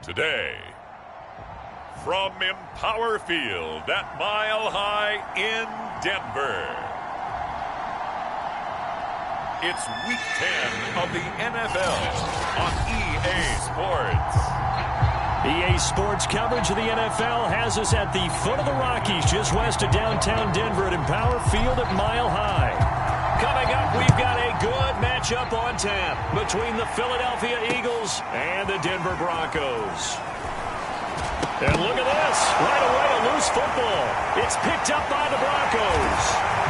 Today, from Empower Field at Mile High in Denver, it's Week 10 of the NFL on EA Sports. EA Sports coverage of the NFL has us at the foot of the Rockies, just west of downtown Denver at Empower Field at Mile High. Coming up, we've got a good matchup on tap between the Philadelphia Eagles and the Denver Broncos. And look at this. Right away, a loose football. It's picked up by the Broncos.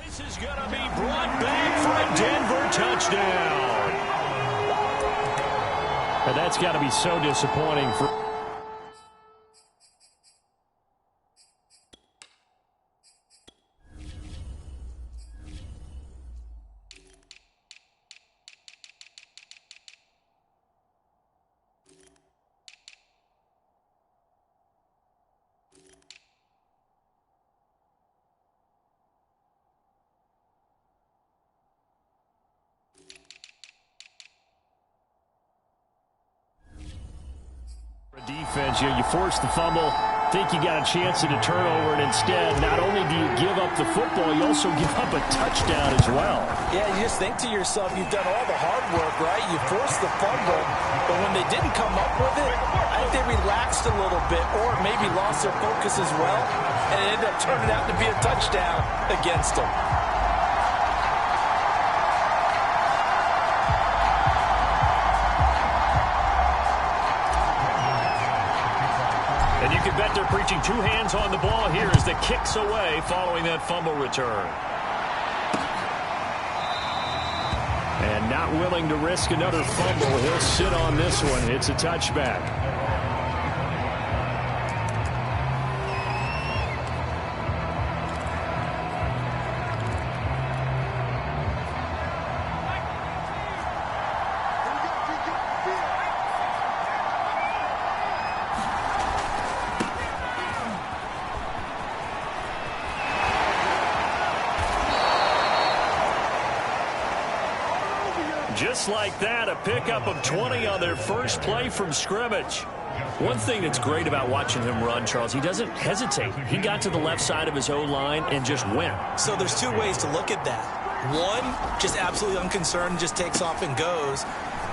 This is going to be brought back for a Denver touchdown. And that's got to be so disappointing for... defense. You force the fumble, think you got a chance at a turnover, and instead, not only do you give up the football, you also give up a touchdown as well. Yeah, you just think to yourself, you've done all the hard work, right? You forced the fumble, but when they didn't come up with it, I think they relaxed a little bit or maybe lost their focus as well, and it ended up turning out to be a touchdown against them. And you can bet they're preaching two hands on the ball here as the kick's away following that fumble return. And not willing to risk another fumble. He'll sit on this one. It's a touchback. Just like that, a pickup of 20 on their first play from scrimmage. One thing that's great about watching him run, Charles, he doesn't hesitate. He got to the left side of his O-line and just went. So there's two ways to look at that. One, just absolutely unconcerned, just takes off and goes.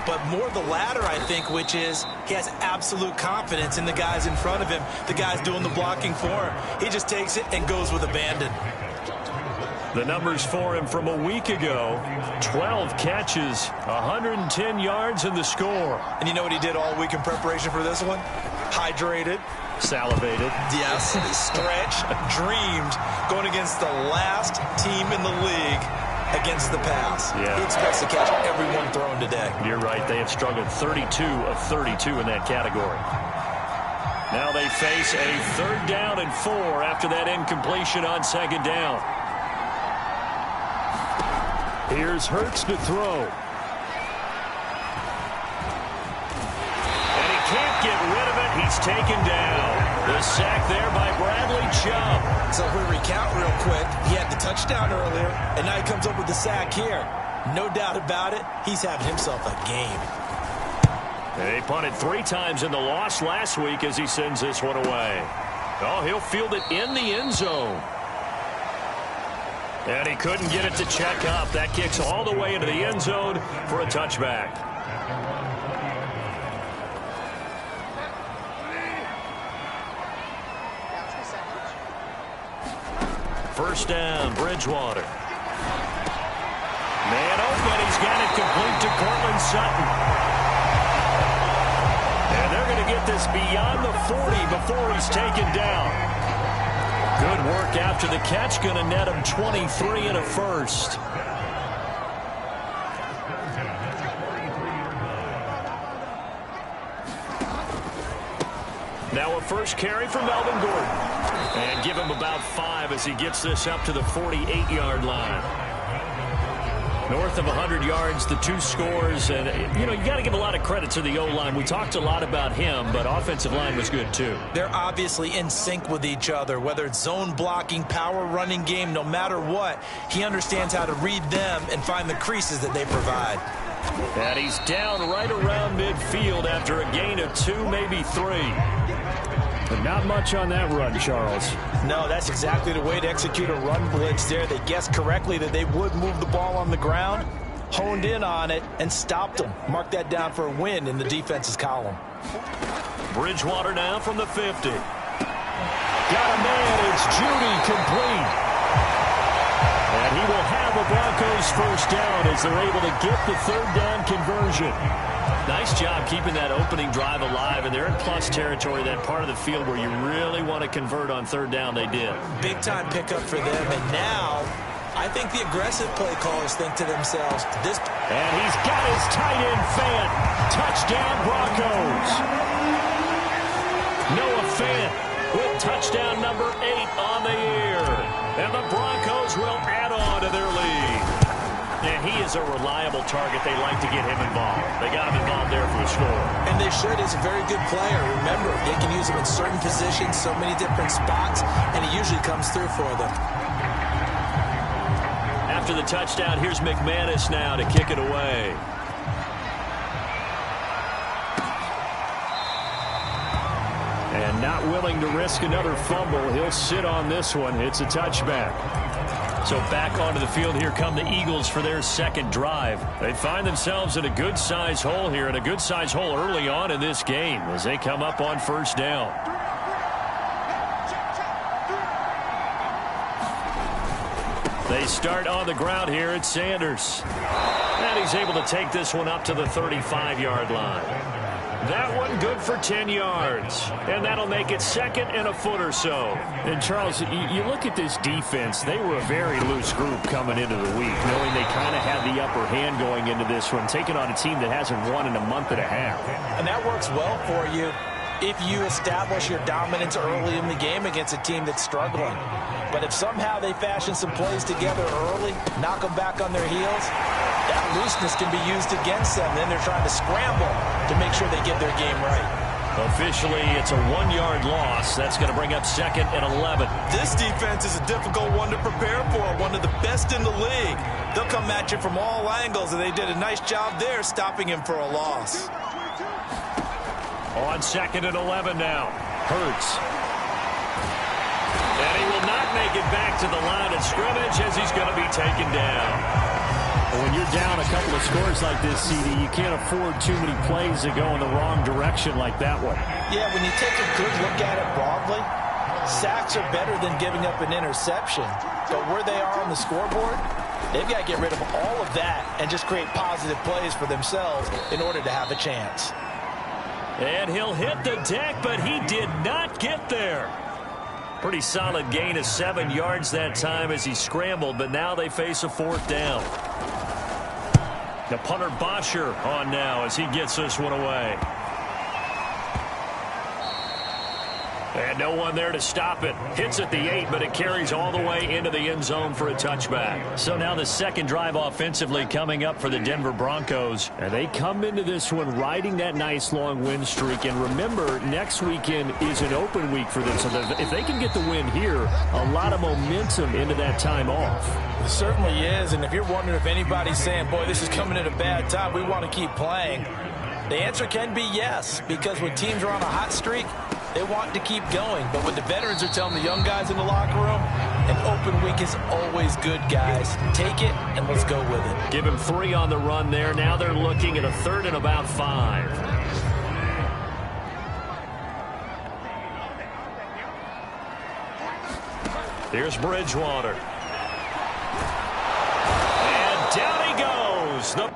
But more the latter, I think, which is he has absolute confidence in the guys in front of him, the guys doing the blocking for him. He just takes it and goes with abandon. The numbers for him from a week ago, 12 catches, 110 yards in the score. And you know what he did all week in preparation for this one? Hydrated. Salivated. Yes, stretched, dreamed, going against the last team in the league against the pass. Yeah. He expects to catch everyone thrown today. You're right. They have struggled 32 of 32 in that category. Now they face a 3rd down and 4 after that incompletion on 2nd down. Here's Hurts to throw. And he can't get rid of it. He's taken down. The sack there by Bradley Chubb. So if we recount real quick, he had the touchdown earlier, and now he comes up with the sack here. No doubt about it, he's having himself a game. They punted 3 times in the loss last week as he sends this one away. Oh, he'll field it in the end zone. And he couldn't get it to check up. That kicks all the way into the end zone for a touchback. First down, Bridgewater. Man open, he's got it complete to Cortland Sutton. And they're going to get this beyond the 40 before he's taken down. Good work after the catch, going to net him 23 and a first. Now a first carry for Melvin Gordon. And give him about 5 as he gets this up to the 48-yard line. North of 100 yards, the 2 scores. And, you got to give a lot of credit to the O-line. We talked a lot about him, but offensive line was good too. They're obviously in sync with each other, whether it's zone blocking, power running game, no matter what. He understands how to read them and find the creases that they provide. And he's down right around midfield after a gain of 2, maybe 3. But not much on that run, Charles. No, that's exactly the way to execute a run blitz there. They guessed correctly that they would move the ball on the ground, honed in on it, and stopped them. Mark that down for a win in the defense's column. Bridgewater now from the 50. Got a man. It's Judy complete. And he will have a Broncos first down as they're able to get the 3rd down conversion. Nice job keeping that opening drive alive, and they're in plus territory, that part of the field where you really want to convert on 3rd down. They did. Big-time pickup for them, and now I think the aggressive play callers think to themselves, this... And he's got his tight end Fant. Touchdown, Broncos. Noah Fant with touchdown number 8 on the year. And the Broncos will add on to their lead. And he is a reliable target. They like to get him involved. They got him involved there for a score. And they should. He's a very good player. Remember, they can use him in certain positions, so many different spots, and he usually comes through for them. After the touchdown, here's McManus now to kick it away. And not willing to risk another fumble. He'll sit on this one. It's a touchback. So back onto the field, here come the Eagles for their 2nd drive. They find themselves in a good-sized hole here, and a good-sized hole early on in this game as they come up on 1st down. They start on the ground here at Sanders. And he's able to take this one up to the 35-yard line. That one good for 10 yards. And that'll make it 2nd and a foot or so. And, Charles, you look at this defense. They were a very loose group coming into the week, knowing they kind of had the upper hand going into this one, taking on a team that hasn't won in a month and a half. And that works well for you if you establish your dominance early in the game against a team that's struggling. But if somehow they fashion some plays together early, knock them back on their heels, that looseness can be used against them. Then they're trying to scramble to make sure they get their game right. Officially, it's a 1-yard loss. That's going to bring up 2nd and 11. This defense is a difficult one to prepare for, one of the best in the league. They'll come at you from all angles, and they did a nice job there stopping him for a loss. On 2nd and 11 now. Hurts. And he will not make it back to the line of scrimmage as he's going to be taken down. When you're down a couple of scores like this, CD, you can't afford too many plays that go in the wrong direction like that one. Yeah, when you take a good look at it broadly, sacks are better than giving up an interception. But where they are on the scoreboard, they've got to get rid of all of that and just create positive plays for themselves in order to have a chance. And he'll hit the deck, but he did not get there. Pretty solid gain of 7 yards that time as he scrambled, but now they face a 4th down. The punter Bosher on now as he gets this one away. And no one there to stop it. Hits at the 8, but it carries all the way into the end zone for a touchback. So now the 2nd drive offensively coming up for the Denver Broncos. And they come into this one riding that nice long win streak. And remember, next weekend is an open week for them. So if they can get the win here, a lot of momentum into that time off. It certainly is. And if you're wondering if anybody's saying, boy, this is coming at a bad time, we want to keep playing, the answer can be yes. Because when teams are on a hot streak, they want to keep going. But what the veterans are telling the young guys in the locker room, an open week is always good, guys. Take it, and let's go with it. Give him 3 on the run there. Now they're looking at a 3rd and about 5. Here's Bridgewater. And down he goes. The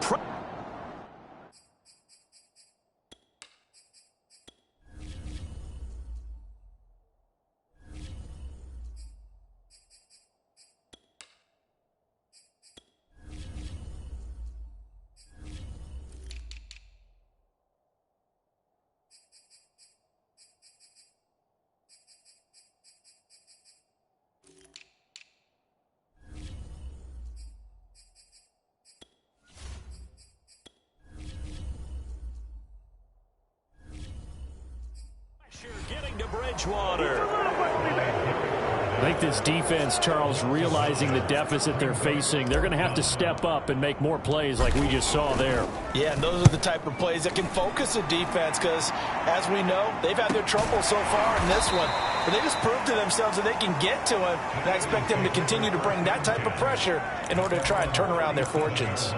Bridgewater. I think this defense, Charles, realizing the deficit they're facing, they're going to have to step up and make more plays like we just saw there. Yeah, and those are the type of plays that can focus a defense because, as we know, they've had their trouble so far in this one. But they just proved to themselves that they can get to him, and I expect them to continue to bring that type of pressure in order to try and turn around their fortunes.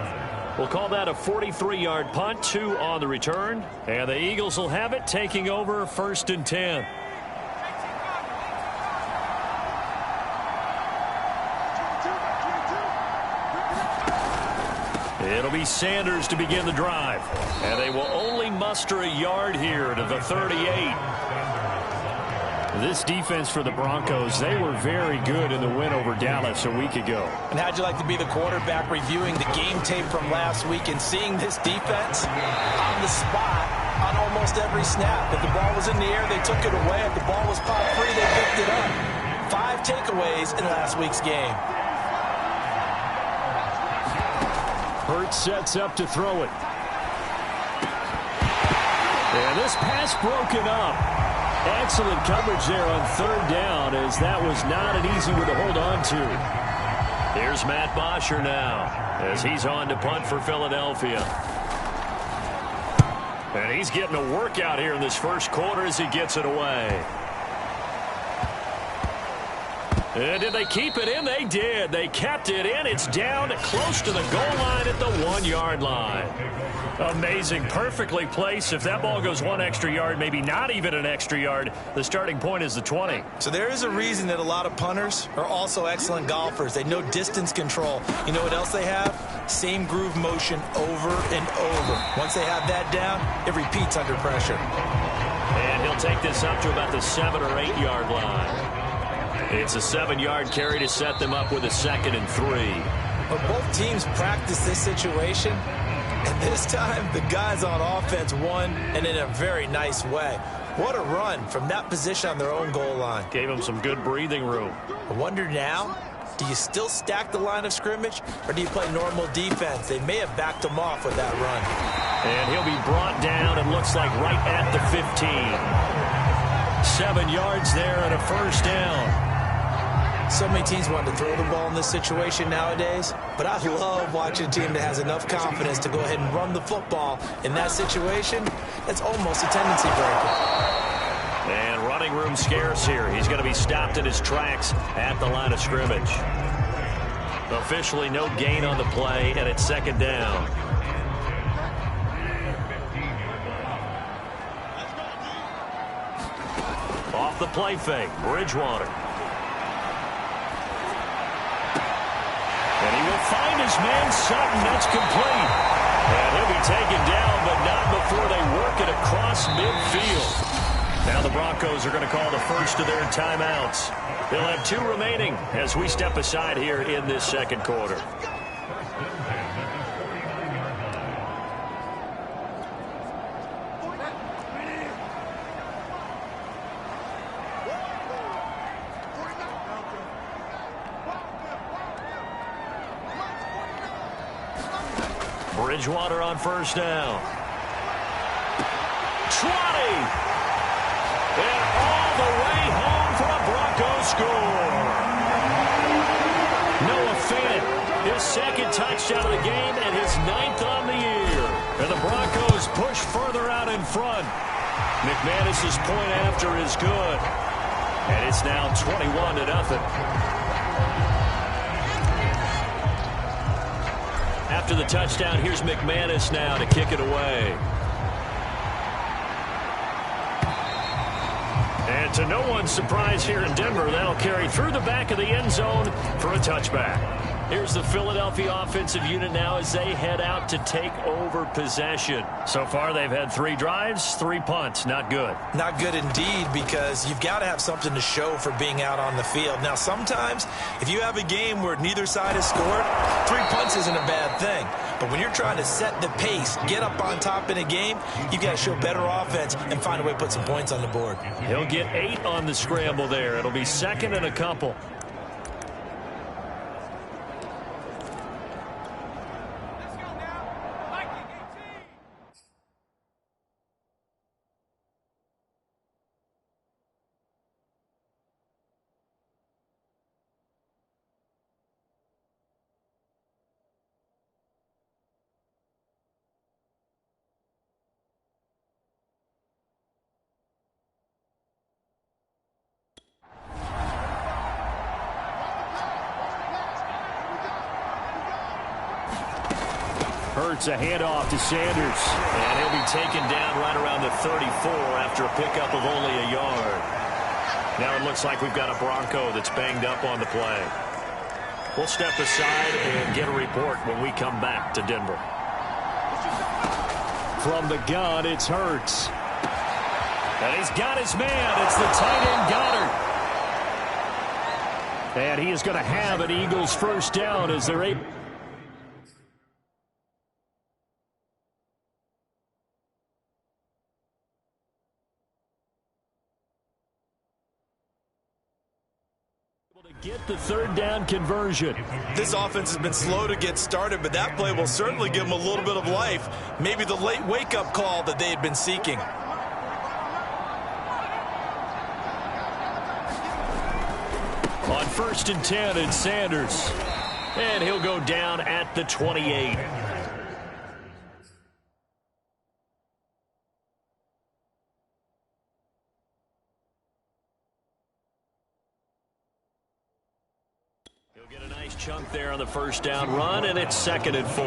We'll call that a 43-yard punt, 2 on the return. And the Eagles will have it, taking over 1st and 10. It'll be Sanders to begin the drive. And they will only muster a yard here to the 38. This defense for the Broncos, they were very good in the win over Dallas a week ago. And how'd you like to be the quarterback reviewing the game tape from last week and seeing this defense on the spot on almost every snap? If the ball was in the air, they took it away. If the ball was popped free, they picked it up. 5 takeaways in last week's game. Hurts sets up to throw it. And this pass broken up. Excellent coverage there on 3rd down, as that was not an easy one to hold on to. Here's Matt Bosher now as he's on to punt for Philadelphia. And he's getting a workout here in this first quarter as he gets it away. And did they keep it in? They did. They kept it in. It's down close to the goal line at the 1-yard line. Amazing. Perfectly placed. If that ball goes 1 extra yard, maybe not even an extra yard, the starting point is the 20. So there is a reason that a lot of punters are also excellent golfers. They know distance control. You know what else they have? Same groove motion over and over. Once they have that down, it repeats under pressure. And he'll take this up to about the 7 or 8 yard line. It's a 7-yard carry to set them up with a 2nd and 3. But both teams practice this situation, and this time the guys on offense won, and in a very nice way. What a run from that position on their own goal line. Gave them some good breathing room. I wonder now, do you still stack the line of scrimmage, or do you play normal defense? They may have backed them off with that run. And he'll be brought down, it looks like, right at the 15. 7 yards there and a 1st down. So many teams want to throw the ball in this situation nowadays, but I love watching a team that has enough confidence to go ahead and run the football. In that situation, that's almost a tendency breaker. And running room scarce here. He's going to be stopped in his tracks at the line of scrimmage. Officially no gain on the play, and it's 2nd down. Off the play fake, Bridgewater. And he will find his man, Sutton. That's complete. And he'll be taken down, but not before they work it across midfield. Now the Broncos are going to call the first of their timeouts. They'll have 2 remaining as we step aside here in this 2nd quarter. Bridgewater on 1st down. 20. And all the way home for a Broncos score. Noah Fant, his 2nd touchdown of the game and his 9th on the year. And the Broncos push further out in front. McManus's point after is good. And it's now 21-0. After the touchdown, here's McManus now to kick it away. And to no one's surprise here in Denver, that'll carry through the back of the end zone for a touchback. Here's the Philadelphia offensive unit now as they head out to take over possession. So far, they've had 3 drives, 3 punts. Not good. Not good indeed, because you've got to have something to show for being out on the field. Now, sometimes, if you have a game where neither side has scored, 3 punts isn't a bad thing. But when you're trying to set the pace, get up on top in a game, you've got to show better offense and find a way to put some points on the board. He'll get 8 on the scramble there. It'll be 2nd and a couple. Hurts, a handoff to Sanders. And he'll be taken down right around the 34 after a pickup of only a yard. Now it looks like we've got a Bronco that's banged up on the play. We'll step aside and get a report when we come back to Denver. From the gun, it's Hurts. And he's got his man. It's the tight end Goddard. And he is going to have an Eagles first down as they're able to get the third down conversion. This offense has been slow to get started, but that play will certainly give them a little bit of life. Maybe the late wake-up call that they had been seeking. On 1st and 10, it's Sanders. And he'll go down at the 28. He'll get a nice chunk there on the first down run, and it's 2nd and 4.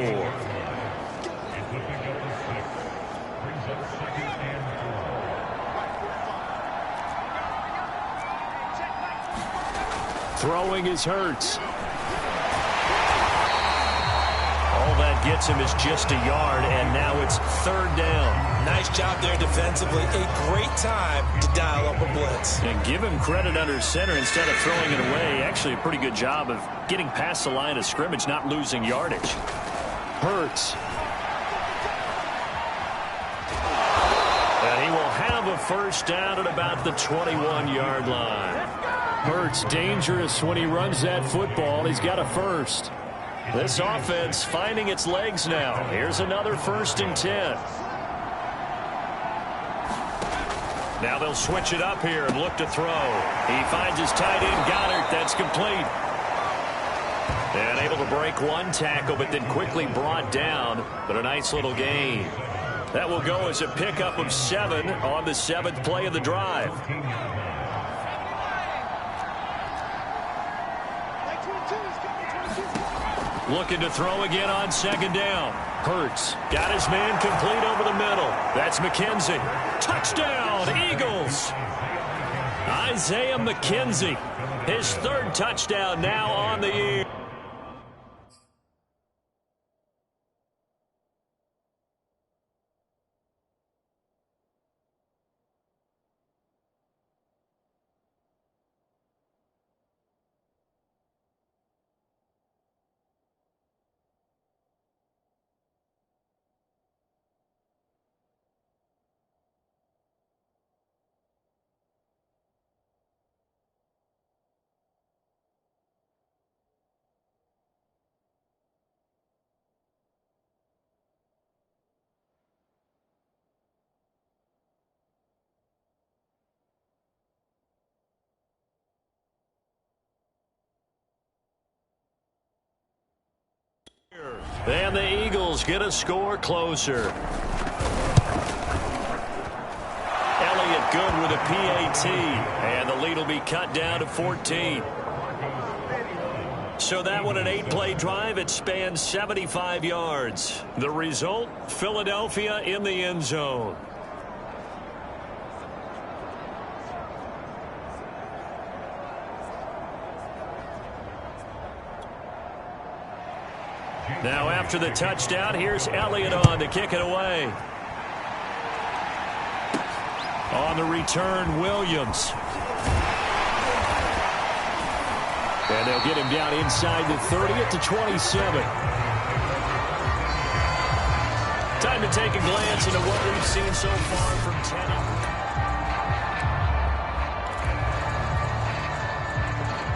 Throwing is Hurts. All that gets him is just a yard, and now it's 3rd down. Nice job there defensively. A great time to dial up a blitz. And give him credit under center instead of throwing it away. Actually, a pretty good job of getting past the line of scrimmage, not losing yardage. Hurts. And he will have a first down at about the 21-yard line. Hurts dangerous when he runs that football. He's got a first. This offense finding its legs now. Here's another 1st and 10. Now they'll switch it up here and look to throw. He finds his tight end Goddard. That's complete. And able to break one tackle, but then quickly brought down. But a nice little gain. That will go as a pickup of 7 on the 7th play of the drive. Looking to throw again on 2nd down. Hurts got his man complete over the middle. That's McKenzie. Touchdown, Eagles. Isaiah McKenzie, his 3rd touchdown now on the year. And the Eagles get a score closer. Elliott good with a PAT. And the lead will be cut down to 14. So that one, an 8-play drive. It spans 75 yards. The result, Philadelphia in the end zone. Now after the touchdown, here's Elliott on to kick it away. On the return, Williams. And they'll get him down inside the 30 at the 27. Time to take a glance into what we've seen so far from Teddy.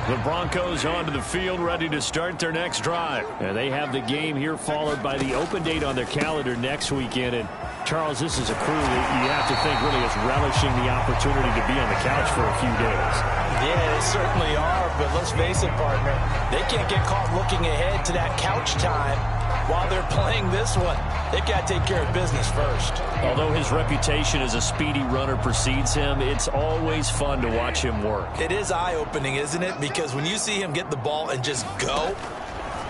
The Broncos onto the field, ready to start their next drive. And they have the game here followed by the open date on their calendar next weekend. And, Charles, this is a crew that you have to think really is relishing the opportunity to be on the couch for a few days. Yeah, they certainly are, but let's face it, partner. They can't get caught looking ahead to that couch time while they're playing this one. They've got to take care of business first. Although his reputation as a speedy runner precedes him, it's always fun to watch him work. It is eye-opening, isn't it? Because when you see him get the ball and just go,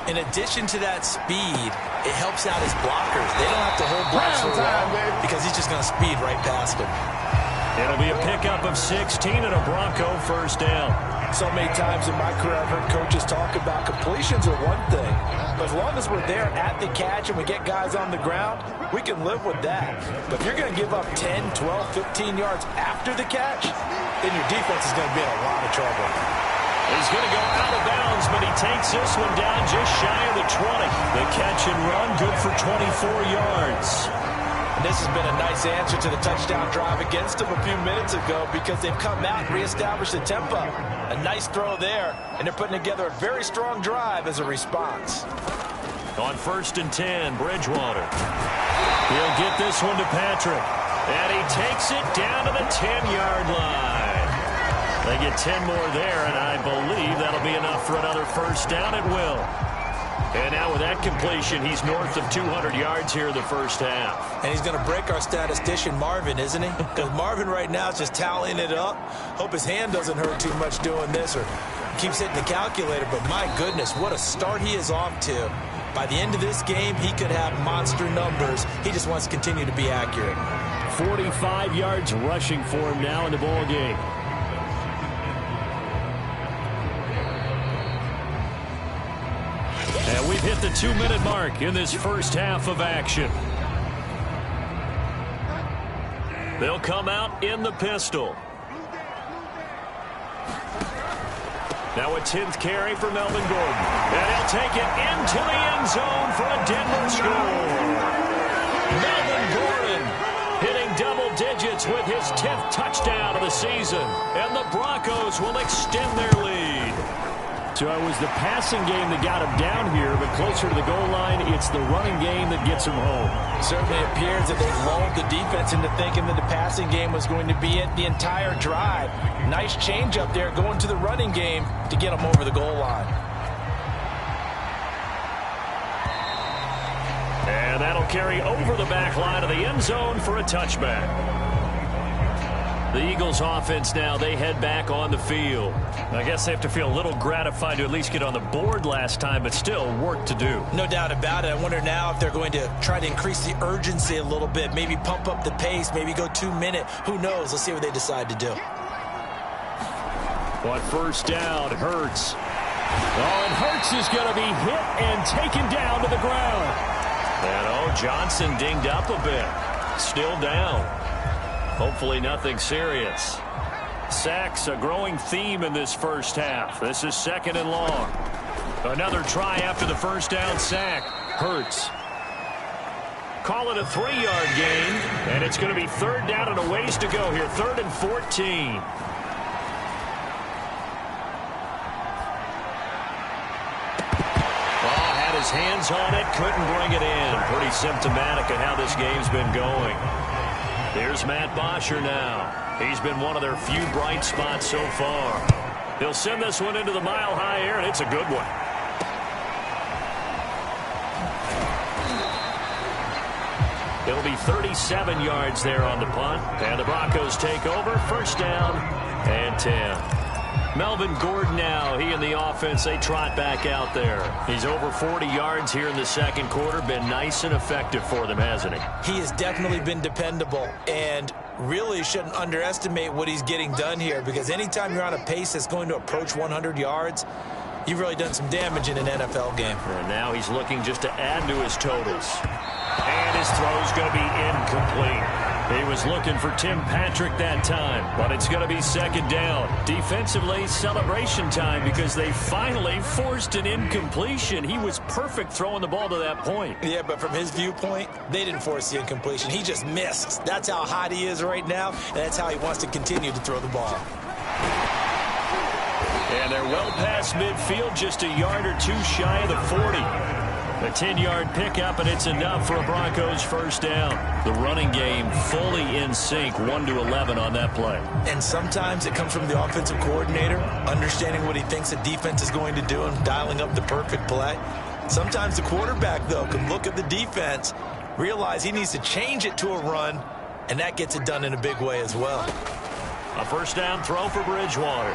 In addition to that speed, it helps out his blockers. They don't have to hold blocks for long because he's just going to speed right past them. It'll be a pickup of 16 and a Bronco first down. So many times in my career, I've heard coaches talk about completions are one thing. But as long as we're there at the catch and we get guys on the ground, we can live with that. But if you're going to give up 10, 12, 15 yards after the catch, then your defense is going to be in a lot of trouble. He's going to go out of bounds, but he takes this one down just shy of the 20. The catch and run, good for 24 yards. And this has been a nice answer to the touchdown drive against them a few minutes ago because they've come out and reestablished the tempo. A nice throw there, and they're putting together a very strong drive as a response. On 1st and 10, Bridgewater. He'll get this one to Patrick. And he takes it down to the 10-yard line. They get 10 more there, and I believe that'll be enough for another first down. It will. And now with that completion, he's north of 200 yards here in the first half. And he's going to break our statistician, Marvin, isn't he? Because Marvin right now is just tallying it up. Hope his hand doesn't hurt too much doing this or keeps hitting the calculator. But my goodness, what a start he is off to. By the end of this game, he could have monster numbers. He just wants to continue to be accurate. 45 yards rushing for him now in the ball game. And we've hit the 2-minute mark in this first half of action. They'll come out in the pistol. Now a 10th carry for Melvin Gordon. And he'll take it into the end zone for a Denver score. Melvin Gordon hitting double digits with his 10th touchdown of the season. And the Broncos will extend their lead. So it was the passing game that got him down here, but closer to the goal line, it's the running game that gets him home. It certainly appears that they've lulled the defense into thinking that the passing game was going to be it the entire drive. Nice change up there going to the running game to get them over the goal line. And that'll carry over the back line of the end zone for a touchback. The Eagles offense now, they head back on the field. I guess they have to feel a little gratified to at least get on the board last time, but still work to do. No doubt about it. I wonder now if they're going to try to increase the urgency a little bit, maybe pump up the pace, maybe go 2-minute. Who knows? Let's see what they decide to do. On first down, Hurts. Oh, and Hurts is going to be hit and taken down to the ground. And, Johnson dinged up a bit. Still down. Hopefully nothing serious. Sacks, a growing theme in this first half. This is 2nd and long. Another try after the first down sack. Hurts. Call it a 3-yard gain, and it's going to be 3rd down and a ways to go here. 3rd and 14. Had his hands on it, couldn't bring it in. Pretty symptomatic of how this game's been going. Here's Matt Bosher now. He's been one of their few bright spots so far. He'll send this one into the mile-high air, and it's a good one. It'll be 37 yards there on the punt. And the Broncos take over. First down and 10. Melvin Gordon now, he and the offense, they trot back out there. He's over 40 yards here in the second quarter. Been nice and effective for them, hasn't he? He has definitely been dependable and really shouldn't underestimate what he's getting done here because anytime you're on a pace that's going to approach 100 yards, you've really done some damage in an NFL game. And now he's looking just to add to his totals. And his throw's going to be incomplete. He was looking for Tim Patrick that time, but it's going to be 2nd down. Defensively, celebration time because they finally forced an incompletion. He was perfect throwing the ball to that point. Yeah, but from his viewpoint, they didn't force the incompletion. He just missed. That's how hot he is right now, and that's how he wants to continue to throw the ball. And they're well past midfield, just a yard or two shy of the 40. A 10-yard pickup, and it's enough for a Broncos first down. The running game fully in sync, 1-11 on that play. And sometimes it comes from the offensive coordinator, understanding what he thinks the defense is going to do and dialing up the perfect play. Sometimes the quarterback, though, can look at the defense, realize he needs to change it to a run, and that gets it done in a big way as well. A first down throw for Bridgewater.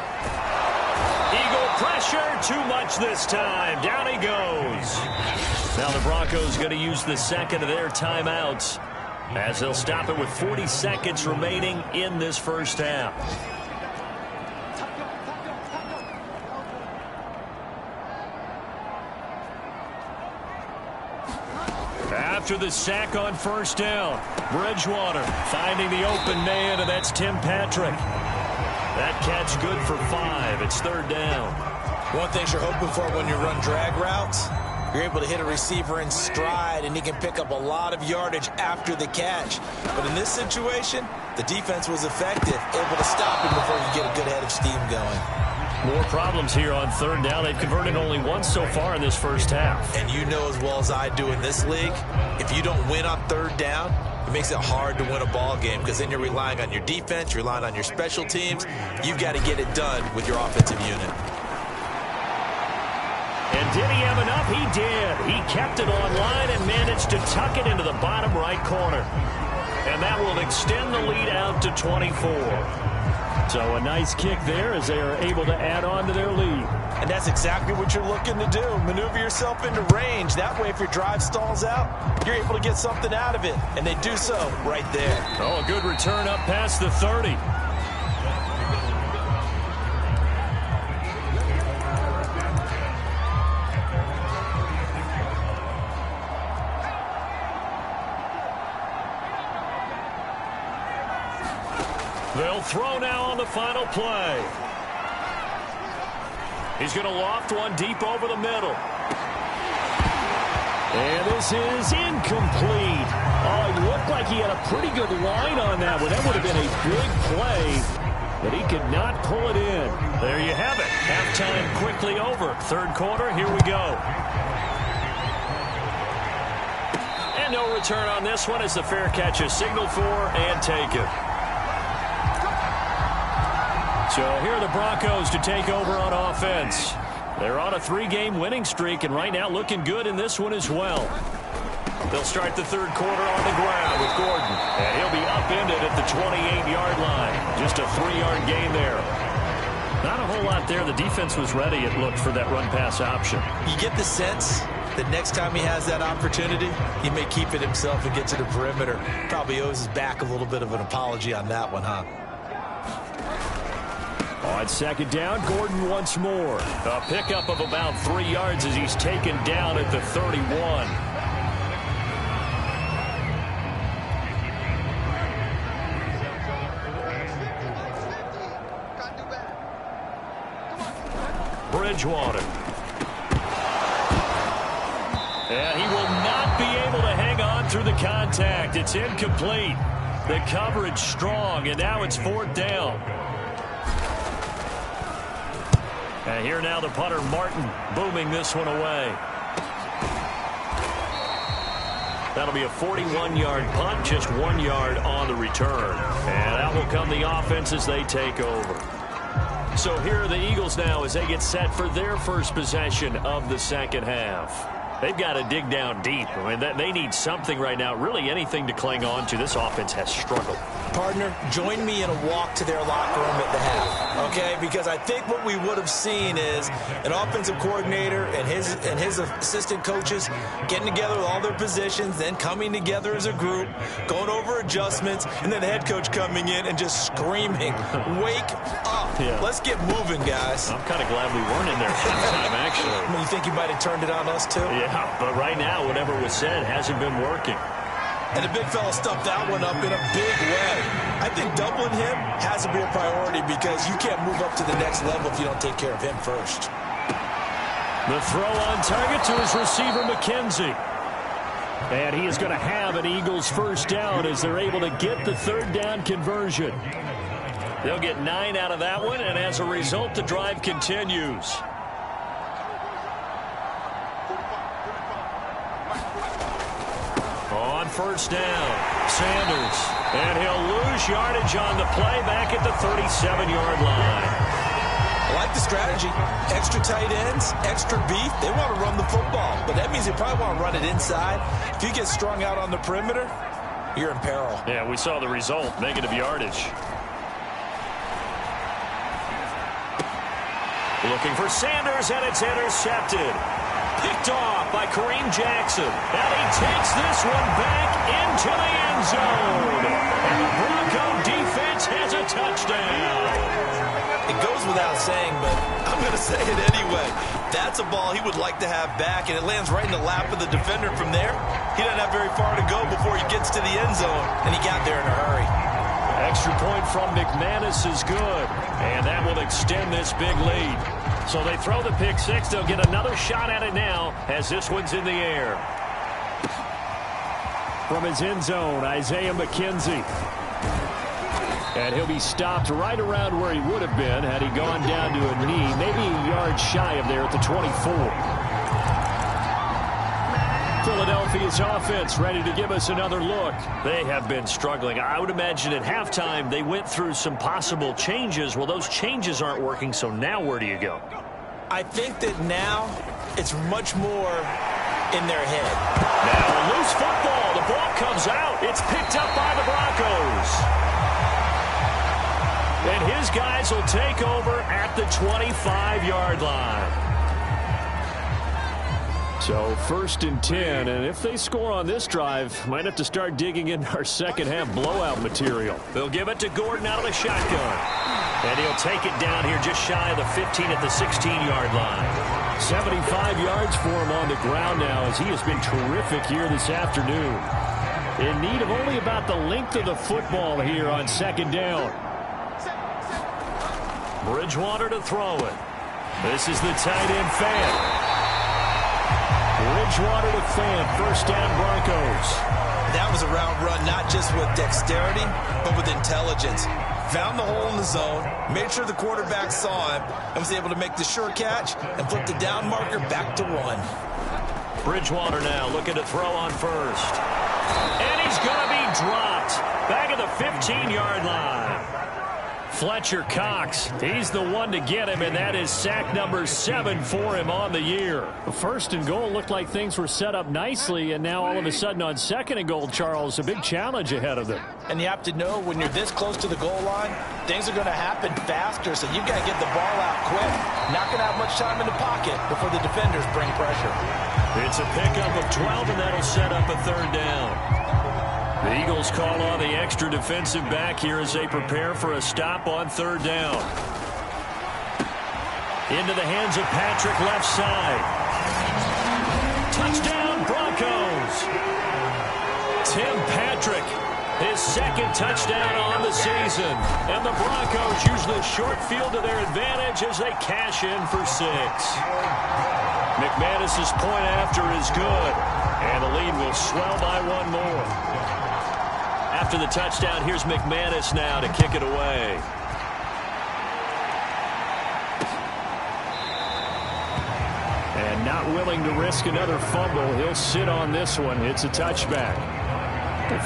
Eagle pressure. pressure. Too much this time. Down he goes. Now the Broncos going to use the second of their timeouts as they'll stop it with 40 seconds remaining in this first half. After the sack on first down, Bridgewater finding the open man, and that's Tim Patrick. That catch good for 5. It's third down. One thing you're hoping for when you run drag routes, you're able to hit a receiver in stride, and he can pick up a lot of yardage after the catch. But in this situation, the defense was effective, able to stop him before you get a good head of steam going. More problems here on third down. They've converted only once so far in this first half. And you know as well as I do in this league, if you don't win on third down, it makes it hard to win a ball game because then you're relying on your defense, you're relying on your special teams. You've got to get it done with your offensive unit. And did he have enough? He did. He kept it on line and managed to tuck it into the bottom right corner. And that will extend the lead out to 24. So a nice kick there as they are able to add on to their lead. And that's exactly what you're looking to do. Maneuver yourself into range. That way, if your drive stalls out, you're able to get something out of it. And they do so right there. Oh, a good return up past the 30. They'll throw now on the final play. He's going to loft one deep over the middle. And this is incomplete. Oh, it looked like he had a pretty good line on that one. That would have been a big play, but he could not pull it in. There you have it. Halftime quickly over. Third quarter, here we go. And no return on this one as the fair catch is signaled for and taken. So here are the Broncos to take over on offense. They're on a 3-game winning streak, and right now looking good in this one as well. They'll start the third quarter on the ground with Gordon, and he'll be upended at the 28-yard line. Just a 3-yard gain there. Not a whole lot there. The defense was ready, it looked, for that run-pass option. You get the sense that next time he has that opportunity, he may keep it himself and get to the perimeter. Probably owes his back a little bit of an apology on that one, huh? On second down, Gordon once more. A pickup of about 3 yards as he's taken down at the 31. Bridgewater. And he will not be able to hang on through the contact. It's incomplete. The coverage strong, and now it's fourth down. And here now the punter, Martin, booming this one away. That'll be a 41-yard punt, just 1 yard on the return. And out will come the offense as they take over. So here are the Eagles now as they get set for their first possession of the second half. They've got to dig down deep. I mean, they need something right now, really anything to cling on to. This offense has struggled. Partner, join me in a walk to their locker room at the half, okay? Because I think what we would have seen is an offensive coordinator and his assistant coaches getting together with all their positions, then coming together as a group, going over adjustments, and then the head coach coming in and just screaming, "Wake up. Yeah. Let's get moving, guys." I'm kind of glad we weren't in there at the time, actually. I mean, you think you might have turned it on us, too? Yeah, but right now, whatever was said hasn't been working. And the big fella stuffed that one up in a big way. I think doubling him has to be a priority because you can't move up to the next level if you don't take care of him first. The throw on target to his receiver, McKenzie. And he is going to have an Eagles first down as they're able to get the third down conversion. They'll get 9 out of that one, and as a result, the drive continues. On first down, Sanders. And he'll lose yardage on the play back at the 37-yard line. I like the strategy. Extra tight ends, extra beef. They want to run the football, but that means they probably want to run it inside. If you get strung out on the perimeter, you're in peril. Yeah, we saw the result, negative yardage. Looking for Sanders, and it's intercepted. Picked off by Kareem Jackson. And he takes this one back into the end zone. And the Bronco defense has a touchdown. It goes without saying, but I'm going to say it anyway. That's a ball he would like to have back, and it lands right in the lap of the defender from there. He doesn't have very far to go before he gets to the end zone, and he got there in a hurry. Extra point from McManus is good, and that will extend this big lead. So they throw the pick six. They'll get another shot at it now as this one's in the air. From his end zone, Isaiah McKenzie. And he'll be stopped right around where he would have been had he gone down to a knee, maybe a yard shy of there at the 24. Philadelphia's offense ready to give us another look. They have been struggling. I would imagine at halftime they went through some possible changes. Well, those changes aren't working, so now where do you go? I think that now it's much more in their head. Now a loose football. The ball comes out. It's picked up by the Broncos. And his guys will take over at the 25-yard line. So 1st and 10, and if they score on this drive, might have to start digging in our second half blowout material. They'll give it to Gordon out of the shotgun. And he'll take it down here just shy of the 15 at the 16-yard line. 75 yards for him on the ground now as he has been terrific here this afternoon. In need of only about the length of the football here on 2nd down. Bridgewater to throw it. This is the tight end fan. Bridgewater to fan. 1st down Broncos. That was a route run not just with dexterity, but with intelligence. Found the hole in the zone, made sure the quarterback saw him, and was able to make the sure catch and flip the down marker back to 1. Bridgewater now looking to throw on 1st. And he's going to be dropped. Back at the 15-yard line. Fletcher Cox, he's the one to get him, and that is sack number 7 for him on the year. 1st and goal looked like things were set up nicely, and now all of a sudden on 2nd and goal, Charles, a big challenge ahead of them. And you have to know when you're this close to the goal line, things are going to happen faster, so you've got to get the ball out quick. Not going to have much time in the pocket before the defenders bring pressure. It's a pickup of 12, and that'll set up a 3rd down. The Eagles call on the extra defensive back here as they prepare for a stop on 3rd down. Into the hands of Patrick left side. Touchdown Broncos. Tim Patrick, his 2nd touchdown on the season. And the Broncos use the short field to their advantage as they cash in for 6. McManus's point after is good. And the lead will swell by 1 more. After the touchdown, here's McManus now to kick it away. And not willing to risk another fumble. He'll sit on this one. It's a touchback.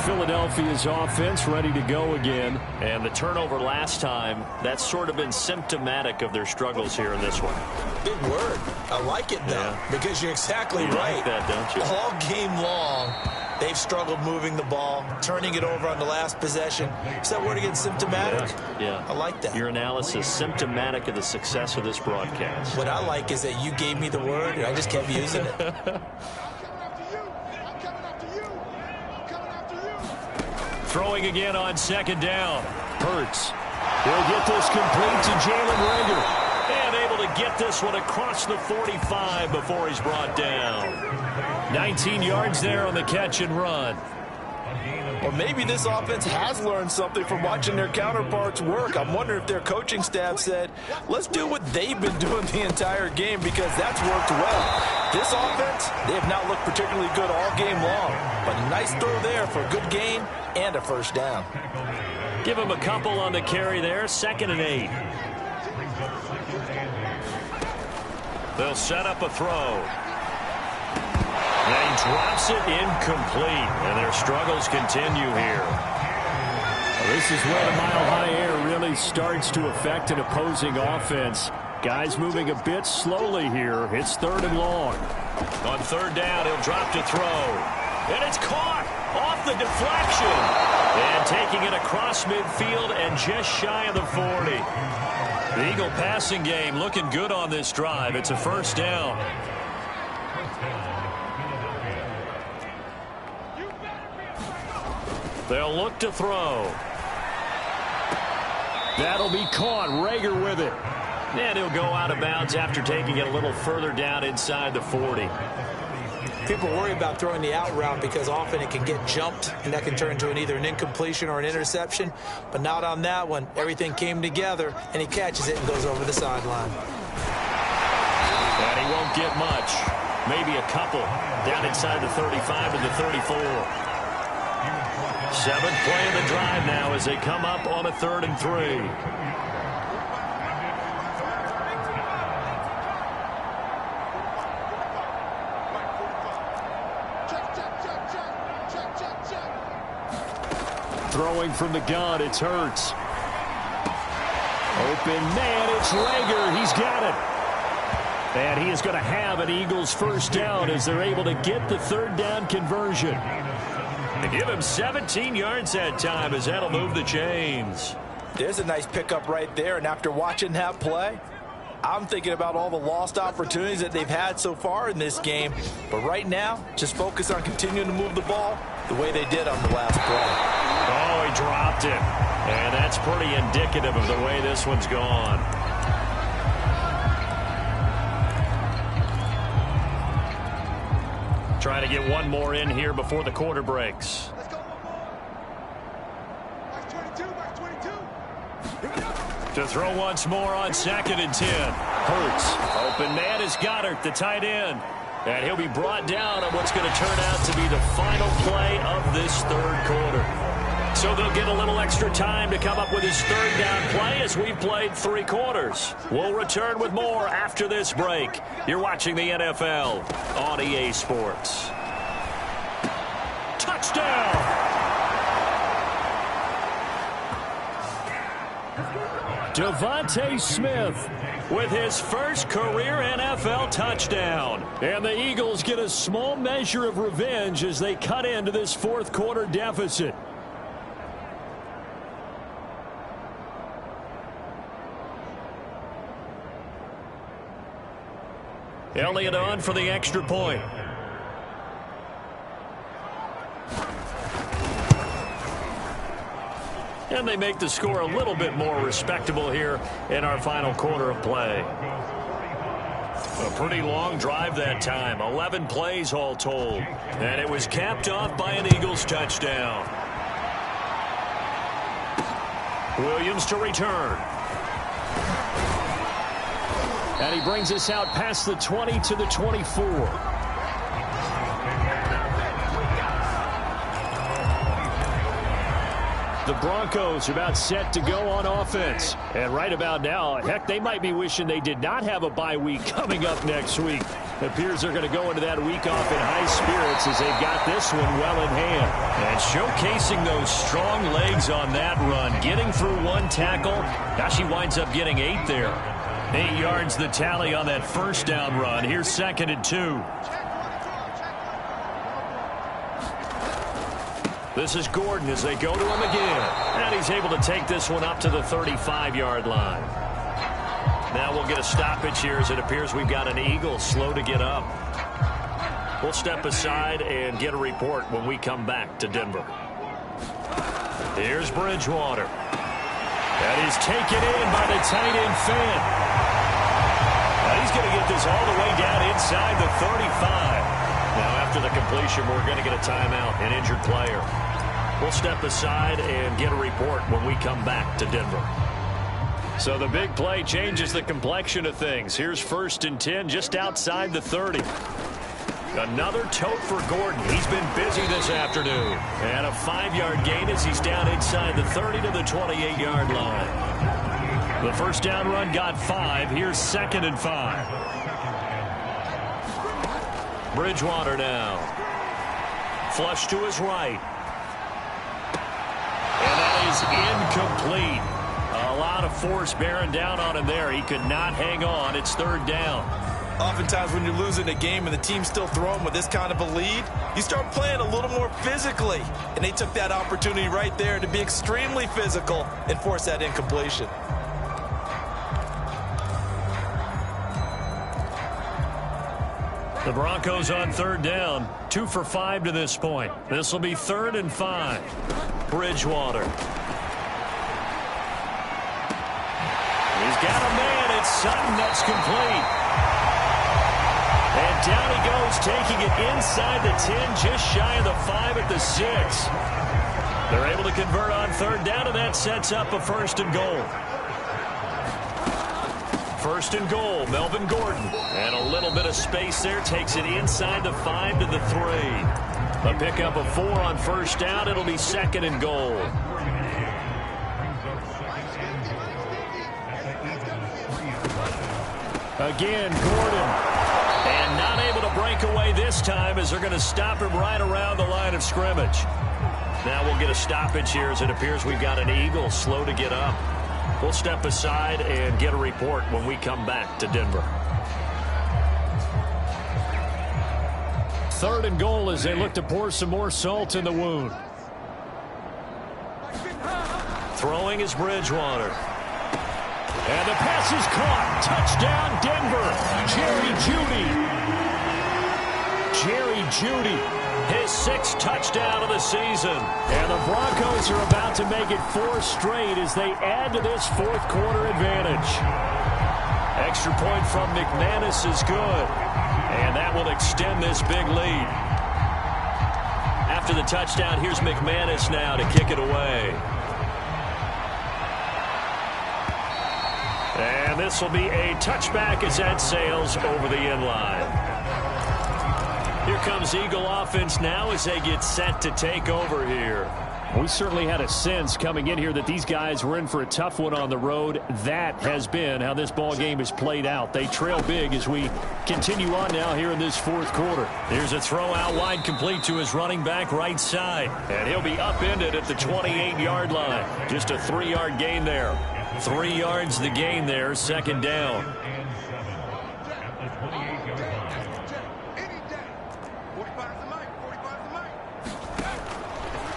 Philadelphia's offense ready to go again. And the turnover last time, that's sort of been symptomatic of their struggles here in this one. Big word. I like it, though, because you're exactly right. Like that, don't you? All game long, they've struggled moving the ball, turning it over on the last possession. Is that word again, symptomatic? Yeah. I like that. Your analysis, symptomatic of the success of this broadcast. What I like is that you gave me the word, and I just kept using it. Throwing again on 2nd down. Hurts. He'll get this complete to Jalen Reagor. And able to get this one across the 45 before he's brought down. 19 yards there on the catch and run. Or maybe this offense has learned something from watching their counterparts work. I'm wondering if their coaching staff said, let's do what they've been doing the entire game because that's worked well. This offense, they have not looked particularly good all game long. But a nice throw there for a good gain and a 1st down. Give him a couple on the carry there. 2nd and 8. They'll set up a throw. And he drops it incomplete. And their struggles continue here. Well, this is where the mile-high air really starts to affect an opposing offense. Guys moving a bit slowly here. It's 3rd and long. On 3rd down, he'll drop to throw. And it's caught. Off the deflection. And taking it across midfield and just shy of the 40. The Eagle passing game looking good on this drive. It's a first down. They'll look to throw. That'll be caught. Rager with it. And he'll go out of bounds after taking it a little further down inside the 40. People worry about throwing the out route because often it can get jumped, and that can turn into either an incompletion or an interception. But not on that one. Everything came together, and he catches it and goes over the sideline. And he won't get much. Maybe a couple. Down inside the 35 and the 34. Seventh play of the drive now as they come up on a 3rd and 3. Throwing from the gun, it's Hurts. Open man, it's Rager. He's got it. And he is going to have an Eagles first down as they're able to get the 3rd down conversion. They give him 17 yards that time as that'll move the chains. There's a nice pickup right there, and after watching that play, I'm thinking about all the lost opportunities that they've had so far in this game. But right now, just focus on continuing to move the ball the way they did on the last play. Oh, he dropped it. And that's pretty indicative of the way this one's gone. Trying to get one more in here before the quarter breaks. Let's go one more. Mark 22, Mark 22. Here we go. To throw once more on 2nd and 10. Hurts. Open man is Goddard, the tight end. And he'll be brought down on what's going to turn out to be the final play of this 3rd quarter. So they'll get a little extra time to come up with his 3rd down play as we've played 3 quarters. We'll return with more after this break. You're watching the NFL on EA Sports. Touchdown! Devontae Smith with his first career NFL touchdown. And the Eagles get a small measure of revenge as they cut into this 4th quarter deficit. Elliott on for the extra point. And they make the score a little bit more respectable here in our final quarter of play. A pretty long drive that time. 11 plays all told. And it was capped off by an Eagles touchdown. Williams to return. And he brings us out past the 20 to the 24. The Broncos are about set to go on offense. And right about now, heck, they might be wishing they did not have a bye week coming up next week. It appears they're going to go into that week off in high spirits as they've got this one well in hand. And showcasing those strong legs on that run. Getting through 1 tackle. Gosh, he winds up getting 8 there. 8 yards the tally on that first down run. Here's 2nd and 2. This is Gordon as they go to him again. And he's able to take this one up to the 35-yard line. Now we'll get a stoppage here as it appears we've got an Eagle slow to get up. We'll step aside and get a report when we come back to Denver. Here's Bridgewater. That is taken in by the tight end Fant. He's going to get this all the way down inside the 35. Now, after the completion, we're going to get a timeout, an injured player. We'll step aside and get a report when we come back to Denver. So the big play changes the complexion of things. Here's 1st and 10 just outside the 30. Another tote for Gordon. He's been busy this afternoon. And a 5-yard gain as he's down inside the 30 to the 28-yard line. The first down run got 5. Here's 2nd and 5. Bridgewater now. Flush to his right. And that is incomplete. A lot of force bearing down on him there. He could not hang on. It's 3rd down. Oftentimes when you're losing a game and the team's still throwing with this kind of a lead, you start playing a little more physically. And they took that opportunity right there to be extremely physical and force that incompletion. The Broncos on third down, 2 for 5 to this point. This will be 3rd and 5. Bridgewater. He's got a man. It's Sutton. That's complete. And down he goes, taking it inside the 10, just shy of the 5 at the 6. They're able to convert on third down, and that sets up a 1st and goal. 1st and goal, Melvin Gordon. And a little bit of space there, takes it inside the 5 to the 3. A pickup of 4 on 1st down. It'll be 2nd and goal. Again, Gordon. And not able to break away this time as they're going to stop him right around the line of scrimmage. Now we'll get a stoppage here as it appears we've got an Eagle slow to get up. We'll step aside and get a report when we come back to Denver. 3rd and goal as they look to pour some more salt in the wound. Throwing is Bridgewater. And the pass is caught. Touchdown, Denver. Jerry Jeudy. His 6th touchdown of the season. And the Broncos are about to make it 4 straight as they add to this 4th quarter advantage. Extra point from McManus is good. And that will extend this big lead. After the touchdown, here's McManus now to kick it away. And this will be a touchback as that sails over the end line. Here comes Eagle offense now as they get set to take over here. We certainly had a sense coming in here that these guys were in for a tough one on the road. That has been how this ball game has played out. They trail big as we continue on now here in this 4th quarter. Here's a throw out wide complete to his running back right side. And he'll be upended at the 28-yard line. Just a 3-yard gain there. 3 yards the gain there, 2nd down.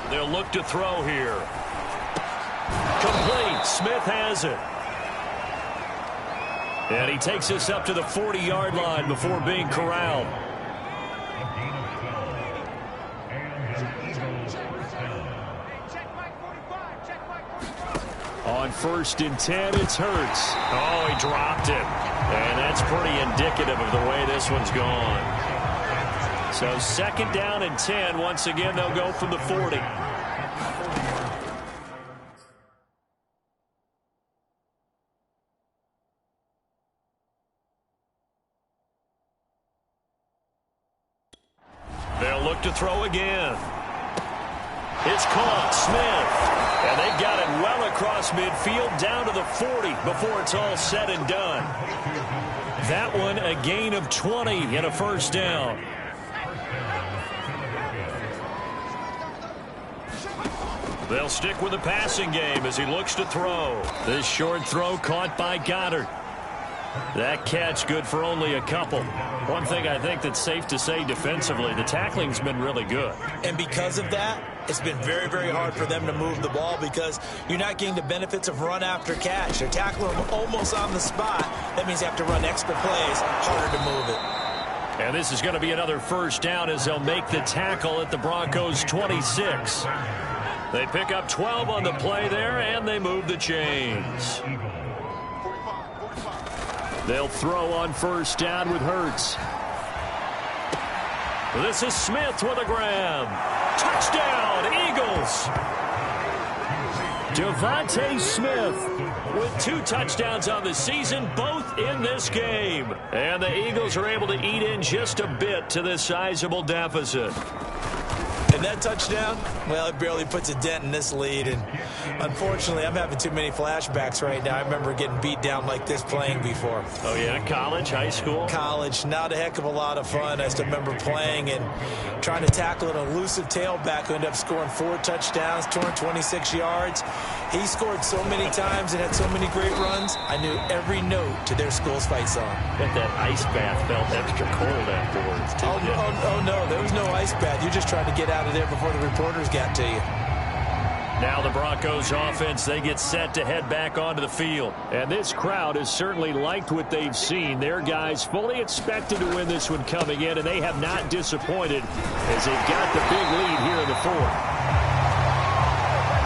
They'll look to throw here. Complete. Smith has it. And he takes us up to the 40-yard line before being corralled. On 1st and 10, it's Hurts. Oh, he dropped it. And that's pretty indicative of the way this one's gone. So 2nd down and 10. Once again, they'll go from the 40. They'll look to throw again. It's caught. Smith. And they've got it well across midfield down to the 40 before it's all said and done. That one a gain of 20 and a 1st down. They'll stick with the passing game as he looks to throw. This short throw caught by Goddard. That catch good for only a couple. One thing I think that's safe to say defensively, the tackling's been really good. And because of that, it's been very, very hard for them to move the ball because you're not getting the benefits of run after catch. They're tackling them almost on the spot. That means you have to run extra plays, harder to move it. And this is going to be another 1st down as they'll make the tackle at the Broncos' 26. They pick up 12 on the play there, and they move the chains. They'll throw on 1st down with Hurts. This is Smith with a grab. Touchdown, Eagles. Devontae Smith with 2 touchdowns on the season, both in this game. And the Eagles are able to eat in just a bit to this sizable deficit. And that touchdown, well, it barely puts a dent in this lead. And unfortunately, I'm having too many flashbacks right now. I remember getting beat down like this playing before. Oh, yeah? College, high school? College. Not a heck of a lot of fun. I still remember playing and trying to tackle an elusive tailback who ended up scoring 4 touchdowns, 226 yards. He scored so many times and had so many great runs. I knew every note to their school's fight song. Bet that ice bath felt extra cold afterwards, too. Oh, no, there was no ice bath. You're just trying to get out of there before the reporters got to you. Now the Broncos offense, they get set to head back onto the field. And this crowd has certainly liked what they've seen. Their guys fully expected to win this one coming in, and they have not disappointed as they've got the big lead here in the fourth.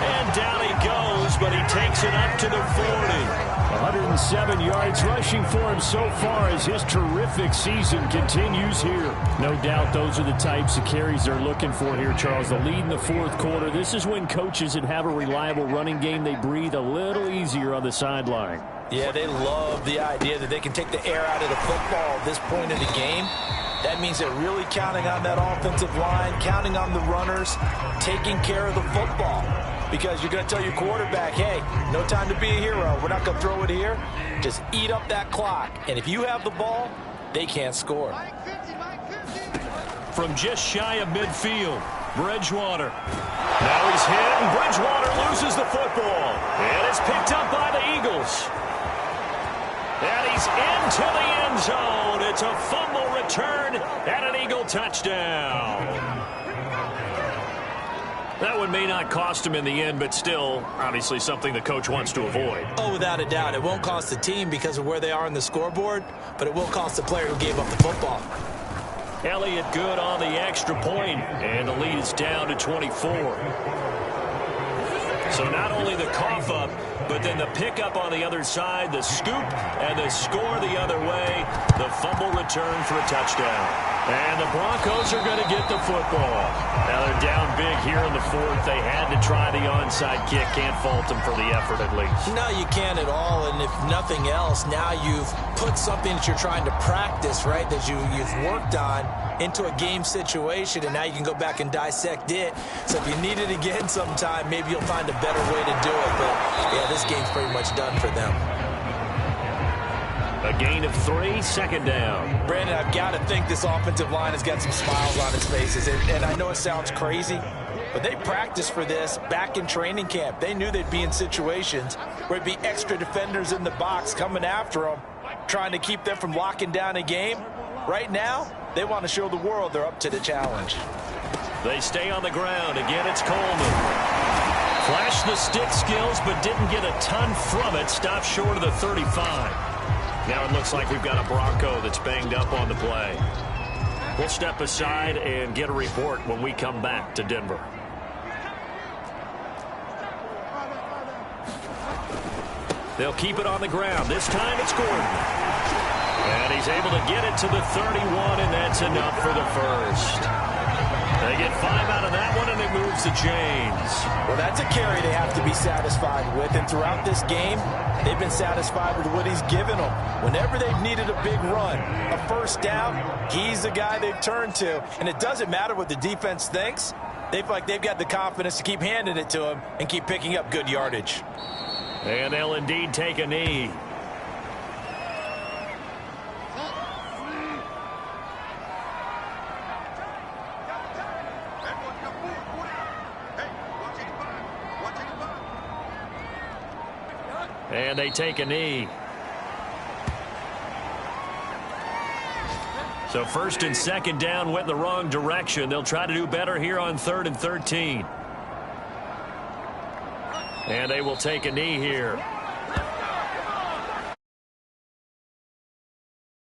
And down he goes, but he takes it up to the 40. 107 yards rushing for him so far as his terrific season continues here. No doubt those are the types of carries they're looking for here, Charles. The lead in the fourth quarter. This is when coaches that have a reliable running game, they breathe a little easier on the sideline. Yeah, they love the idea that they can take the air out of the football at this point in the game. That means they're really counting on that offensive line, counting on the runners, taking care of the football. Because you're going to tell your quarterback, hey, no time to be a hero. We're not going to throw it here. Just eat up that clock. And if you have the ball, they can't score. From just shy of midfield, Bridgewater. Now he's hit, and Bridgewater loses the football. And it's picked up by the Eagles. And he's into the end zone. It's a fumble return and an Eagle touchdown. That one may not cost him in the end, but still, obviously something the coach wants to avoid. Oh, without a doubt. It won't cost the team because of where they are on the scoreboard, but it will cost the player who gave up the football. Elliott good on the extra point, and the lead is down to 24. So not only the cough up, but then the pickup on the other side, the scoop, and the score the other way, the fumble return for a touchdown. And the Broncos are going to get the football. Now they're down big here in the fourth. They had to try the onside kick. Can't fault them for the effort at least. No, you can't at all. And if nothing else, now you've put something that you're trying to practice, right, that you've worked on into a game situation, and now you can go back and dissect it. So if you need it again sometime, maybe you'll find a better way to do it. But, yeah, this game's pretty much done for them. A gain of 3, second down. Brandon, I've got to think this offensive line has got some smiles on its faces. And I know it sounds crazy, but they practiced for this back in training camp. They knew they'd be in situations where it'd be extra defenders in the box coming after them, trying to keep them from locking down a game. Right now, they want to show the world they're up to the challenge. They stay on the ground. Again, it's Coleman. Flashed the stick skills, but didn't get a ton from it. Stopped short of the 35. Now it looks like we've got a Bronco that's banged up on the play. We'll step aside and get a report when we come back to Denver. They'll keep it on the ground. This time it's Gordon. And he's able to get it to the 31, and that's enough for the first. They get 5 out of that one, and it moves to James. Well, that's a carry they have to be satisfied with. And throughout this game, they've been satisfied with what he's given them. Whenever they've needed a big run, a first down, he's the guy they've turned to. And it doesn't matter what the defense thinks. They feel like they've got the confidence to keep handing it to him and keep picking up good yardage. And they'll indeed take a knee. And they take a knee. So first and second down went in the wrong direction. They'll try to do better here on 3rd and 13. And they will take a knee here.